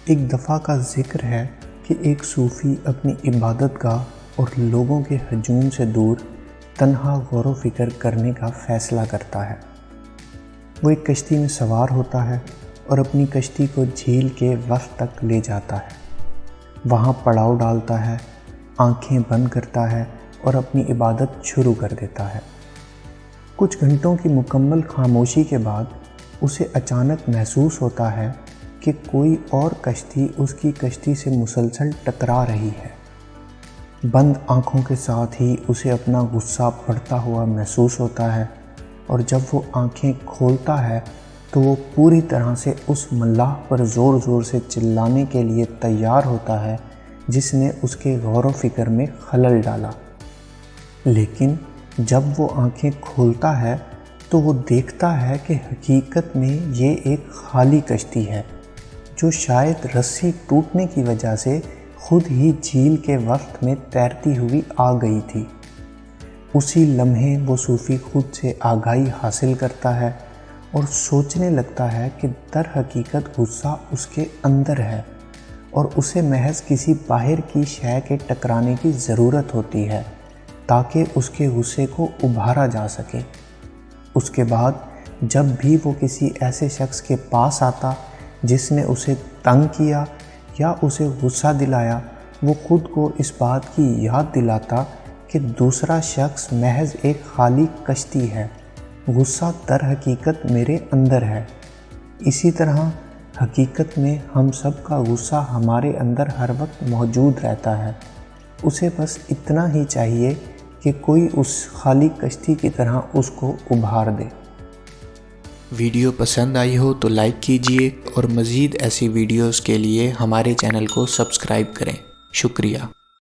ایک دفعہ کا ذکر ہے کہ ایک صوفی اپنی عبادت گاہ اور لوگوں کے ہجوم سے دور تنہا غور و فکر کرنے کا فیصلہ کرتا ہے۔ وہ ایک کشتی میں سوار ہوتا ہے اور اپنی کشتی کو جھیل کے وسط تک لے جاتا ہے۔ وہاں پڑاؤ ڈالتا ہے، آنکھیں بند کرتا ہے اور اپنی عبادت شروع کر دیتا ہے۔ کچھ گھنٹوں کی مکمل خاموشی کے بعد اسے اچانک محسوس ہوتا ہے کہ کوئی اور کشتی اس کی کشتی سے مسلسل ٹکرا رہی ہے۔ بند آنکھوں کے ساتھ ہی اسے اپنا غصہ بڑھتا ہوا محسوس ہوتا ہے، اور جب وہ آنکھیں کھولتا ہے تو وہ پوری طرح سے اس ملاح پر زور زور سے چلانے کے لیے تیار ہوتا ہے جس نے اس کے غور و فکر میں خلل ڈالا۔ لیکن جب وہ آنکھیں کھولتا ہے تو وہ دیکھتا ہے کہ حقیقت میں یہ ایک خالی کشتی ہے جو شاید رسی ٹوٹنے کی وجہ سے خود ہی جھیل کے وسط میں تیرتی ہوئی آ گئی تھی۔ اسی لمحے وہ صوفی خود سے آگاہی حاصل کرتا ہے اور سوچنے لگتا ہے کہ در حقیقت غصہ اس کے اندر ہے اور اسے محض کسی باہر کی شے کے ٹکرانے کی ضرورت ہوتی ہے تاکہ اس کے غصے کو ابھارا جا سکے۔ اس کے بعد جب بھی وہ کسی ایسے شخص کے پاس آتا جس نے اسے تنگ کیا یا اسے غصہ دلایا، وہ خود کو اس بات کی یاد دلاتا کہ دوسرا شخص محض ایک خالی کشتی ہے، غصہ در حقیقت میرے اندر ہے۔ اسی طرح حقیقت میں ہم سب کا غصہ ہمارے اندر ہر وقت موجود رہتا ہے، اسے بس اتنا ہی چاہیے کہ کوئی اس خالی کشتی کی طرح اس کو ابھار دے۔ ویڈیو پسند آئی ہو تو لائک کیجئے اور مزید ایسی ویڈیوز کے لیے ہمارے چینل کو سبسکرائب کریں۔ شکریہ۔